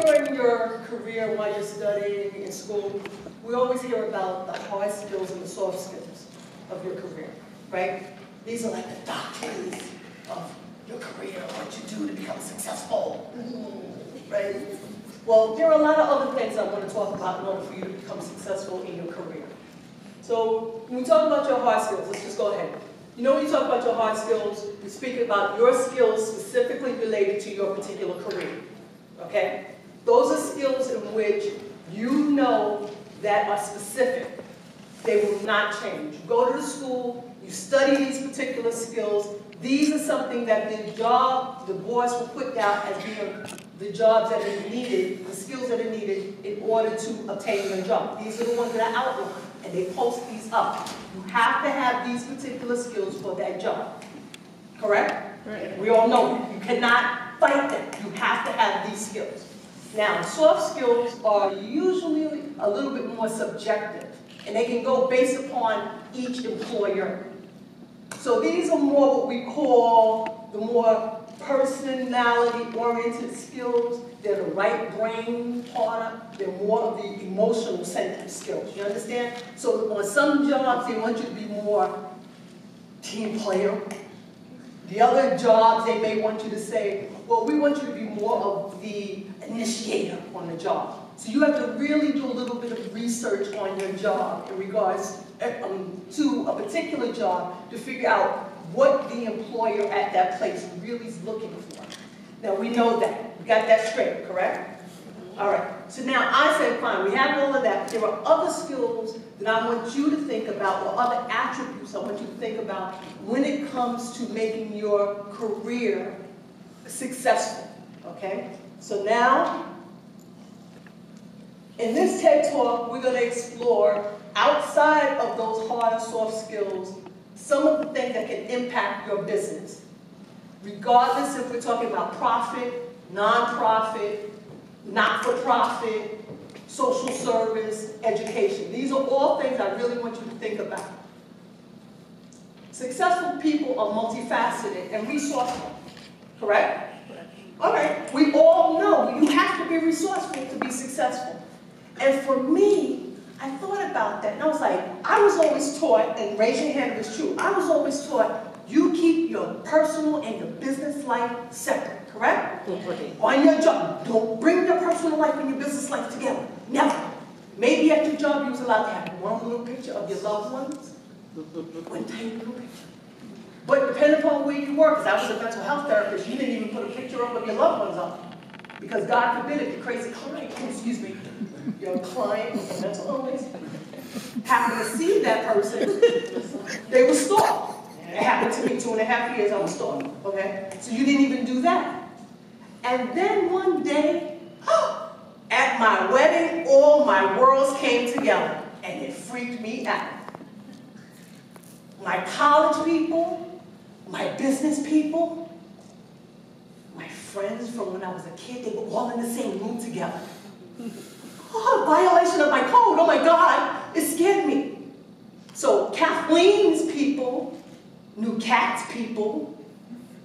during your career, while you're studying in school, we always hear about the hard skills and the soft skills of your career, right? These are like the doctrines of your career, what you do to become successful, right? Well, there are a lot of other things I want to talk about in order for you to become successful in your career. So when we talk about your hard skills, let's just go ahead. You know, when you talk about your hard skills, we speak about your skills specifically related to your particular career, okay? Those are skills in which you know that are specific. They will not change. You go to the school, you study these particular skills. These are something that the boards will put down as being the jobs that are needed, the skills that are needed in order to obtain your job. These are the ones that are outlined, and they post these up. You have to have these particular skills for that job. Correct? Right. We all know that. You cannot fight them. You have to have these skills. Now, soft skills are usually a little bit more subjective, and they can go based upon each employer. So these are more what we call the more personality-oriented skills. They're the right brain part. They're more of the emotional-centered skills. You understand? So on some jobs, they want you to be more team player. The other jobs, they may want you to say, well, we want you to be more of the initiator on the job. So you have to really do a little bit of research on your job in regards to a particular job to figure out what the employer at that place really is looking for. Now, we know that. We got that straight, correct? All right. So now I said, fine, we have all of that. But there are other skills that I want you to think about, or other attributes I want you to think about when it comes to making your career successful, okay? So now, in this TED Talk, we're going to explore, outside of those hard and soft skills, some of the things that can impact your business. Regardless if we're talking about profit, non-profit, not-for-profit, social service, education. These are all things I really want you to think about. Successful people are multifaceted and resourceful, correct? All right, we all know you have to be resourceful to be successful. And for me, I thought about that, and I was like, I was always taught, and raise your hand if it's true, I was always taught, you keep your personal and your business life separate, correct? On your job, don't bring your personal life and your business life together, never. Maybe at your job you was allowed to have one little picture of your loved ones, one tiny little picture. But depending upon where you work, because I was a mental health therapist, you didn't even put a picture up of your loved ones on. Because God forbid if your crazy client, excuse me, your client with a mental illness, happened to see that person, they were stalked. It happened to me 2.5 years, I was stalked, okay? So you didn't even do that. And then one day, at my wedding, all my worlds came together, and it freaked me out. My college people, my business people, my friends from when I was a kid, they were all in the same room together. Oh, violation of my code, oh my God, it scared me. So Kathleen's people knew Kat's people,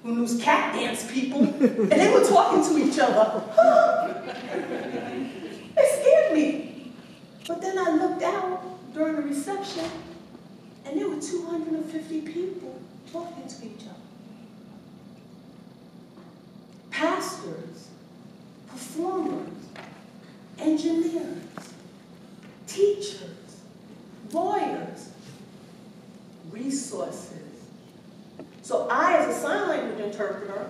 who knew cat dance people, and they were talking to each other. It scared me. But then I looked out during the reception, and there were 250 people talking to each other. Pastors, performers, engineers, teachers, lawyers, resources. So I, as a sign language interpreter,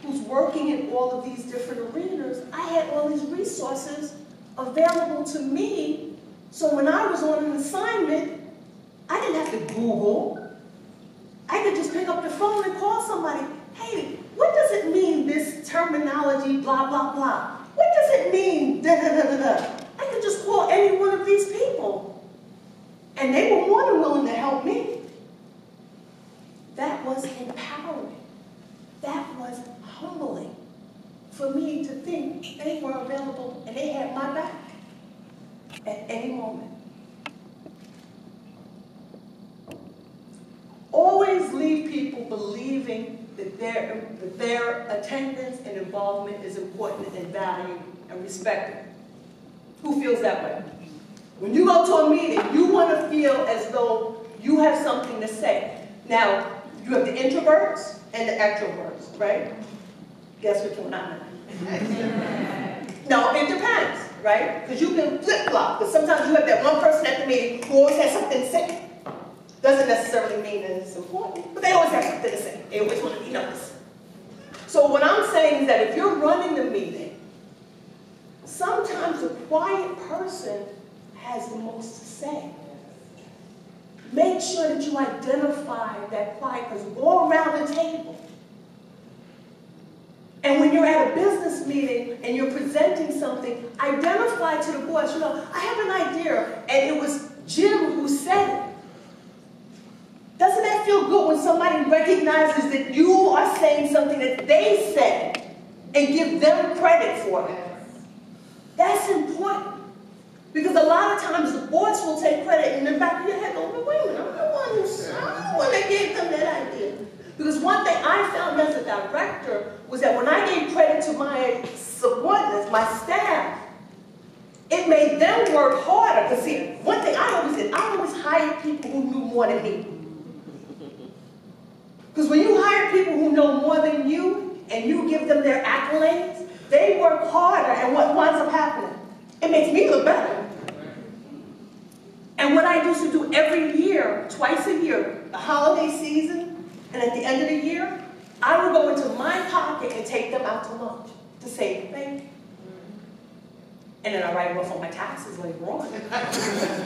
who's working in all of these different arenas, I had all these resources available to me. So when I was on an assignment, I didn't have to Google. I could just pick up the phone and call somebody. Hey, what does it mean, this terminology, blah, blah, blah? What does it mean, da, da, da, da, da? I could just call any one of these people. And they were more than willing to help me. That was empowering. That was humbling for me to think they were available and they had my back at any moment. Always leave people believing that their attendance and involvement is important and valued and respected. Who feels that way? When you go to a meeting, you want to feel as though you have something to say. Now, you have the introverts and the extroverts, right? Guess which one I'm in. No, it depends, right? Because you can flip-flop, because sometimes you have that one person at the meeting who always has something to say. Doesn't necessarily mean that it's important, but they always have something to say. They always want to be noticed. So what I'm saying is that if you're running the meeting, sometimes the quiet person has the most to say. Make sure that you identify that quiet person. Go around the table. And when you're at a business meeting and you're presenting something, identify to the boss, you know, I have an idea, and it was Jim who said it. Doesn't that feel good when somebody recognizes that you are saying something that they said and give them credit for it? That's important. Because a lot of times the boss will take credit and in the back of your head go, wait a minute, I'm the one that gave them that idea. Because one thing I found as a director was that when I gave credit to my subordinates, my staff, it made them work harder. Because see, one thing I always did, I always hired people who knew more than me. Because when you hire people who know more than you and you give them their accolades, they work harder, and what winds up happening? It makes me look better. And what I used to do every year, twice a year, the holiday season, and at the end of the year, I would go into my pocket and take them out to lunch to say thank you. And then I write them off on my taxes later on.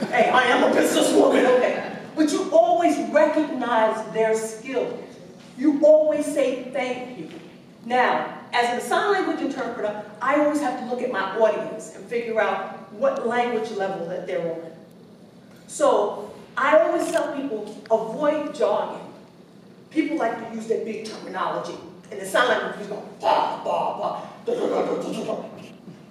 Hey, I am a businesswoman, okay. But you always recognize their skills. You always say thank you. Now, as a sign language interpreter, I always have to look at my audience and figure out what language level that they're on. So, I always tell people, avoid jargon. People like to use that big terminology. And the sign language is going, bah, bah, bah, da, da, da, da, da, da.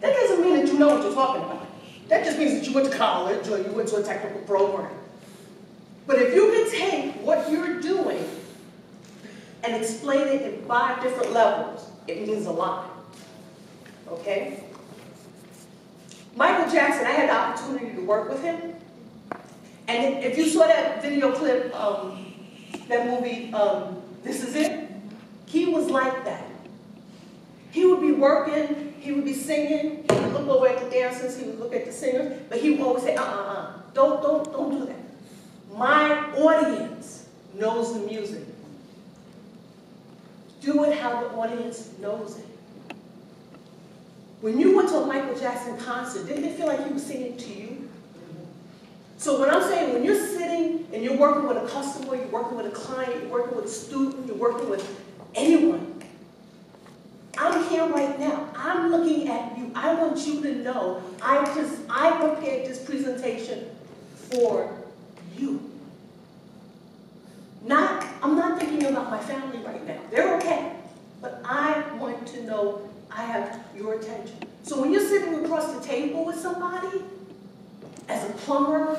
That doesn't mean that you know what you're talking about. That just means that you went to college or you went to a technical program. But if you can take what you're doing and explain it in 5 different levels, it means a lot. Okay? Michael Jackson, I had the opportunity to work with him. And if you saw that video clip, that movie, This Is It, he was like that. He would be working, he would be singing, he would look over at the dancers, he would look at the singers, but he would always say, don't do that. My audience knows the music. Do it how the audience knows it. When you went to a Michael Jackson concert, didn't it feel like he was singing to you? So when I'm saying, when you're sitting and you're working with a customer, you're working with a client, you're working with a student, you're working with anyone, I'm here right now. I'm looking at you. I want you to know I prepared this presentation for you. I'm not thinking about my family right now. They're okay. But I want to know I have your attention. So when you're sitting across the table with somebody, as a plumber,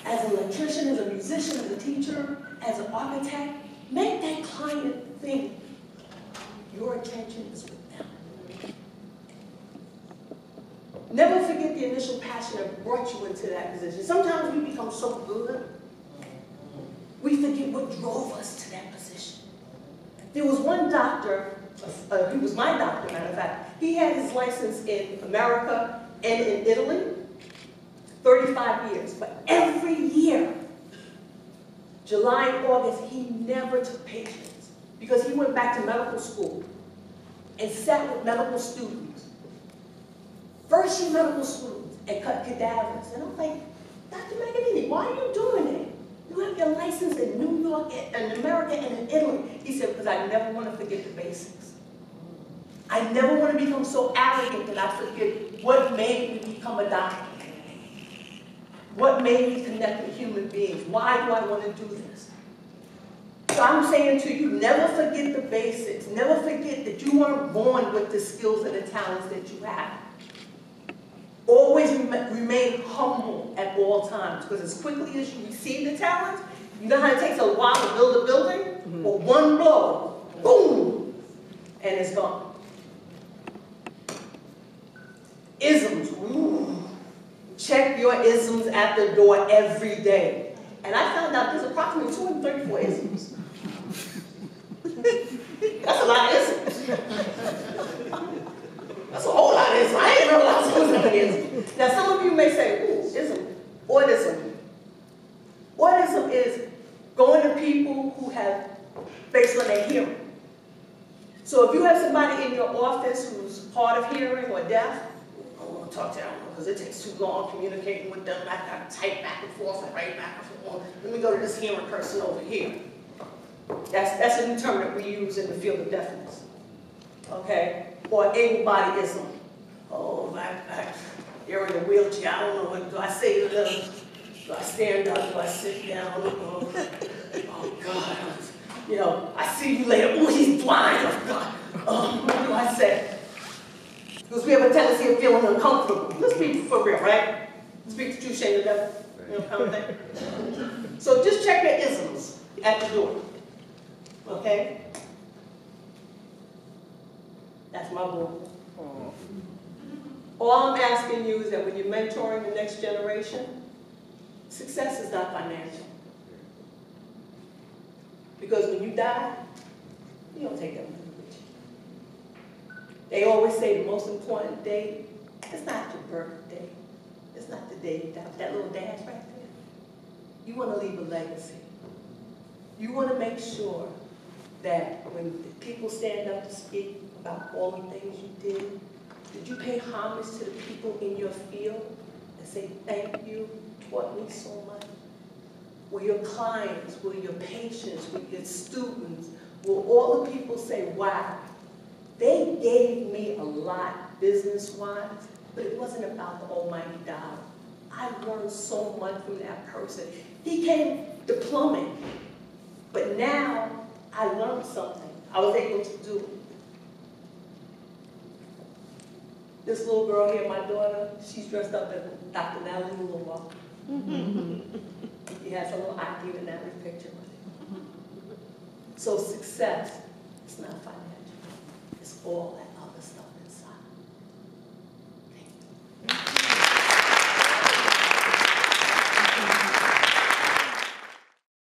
as an electrician, as a musician, as a teacher, as an architect, make that client think your attention is with them. Never forget the initial passion that brought you into that position. Sometimes we become so good, we forget what drove us to that position. There was one doctor, he was my doctor, matter of fact, he had his license in America and in Italy, 35 years. But every year, July and August, he never took patients because he went back to medical school and sat with medical students. First year medical students and cut cadavers. And I'm like, Dr. Maganini, why are you doing it? You have your license in New York, in America, and in Italy. He said, because I never want to forget the basics. I never want to become so arrogant that I forget what made me become a doctor. What made me connect with human beings? Why do I want to do this? So I'm saying to you, never forget the basics. Never forget that you weren't born with the skills and the talents that you have. Always remain humble at all times, because as quickly as you receive the talent, you know how it takes a while to build a building? Well, one blow, boom, and it's gone. Isms. Ooh. Check your isms at the door every day. And I found out there's approximately 234 isms. That's a lot of isms. That's a whole lot of isms. I ain't realized there was so many isms. Now some of you may say, ooh, ism, autism. Autism is going to people who have, based on their hearing. So if you have somebody in your office who's hard of hearing or deaf, I don't want to talk to them because it takes too long communicating with them. I got to type back and forth and write back and forth. Let me go to this hearing person over here. That's a new term that we use in the field of deafness. Okay? Or able-bodyism. Oh, you're in a wheelchair. I don't know what do I say to them. Do I stand up? Do I sit down? Oh God. You know, I see you later. Oh, he's blind. Oh God. What do I say? Because we have a tendency of feeling uncomfortable. Let's be for real, right? Speak the truth, shame the devil. You know, kind of thing. So just check your isms at the door. Okay? That's my book. All I'm asking you is that when you're mentoring the next generation, success is not financial. Because when you die, you don't take that money with you. They always say the most important day is not your birthday. It's not the day you die. That little dash right there. You want to leave a legacy. You want to make sure that when people stand up to speak about all the things you did you pay homage to the people in your field and say thank you, taught me so much? Will your clients, will your patients, will your students, will all the people say, wow, they gave me a lot business-wise, but it wasn't about the almighty dollar. I learned so much from that person. He came to plumbing, but now I learned something. I was able to do it. This little girl here, my daughter, she's dressed up as Dr. Natalie Mullenwalker. He has a little ID in Natalie's picture with it. So success is not financial. It's all that other stuff inside.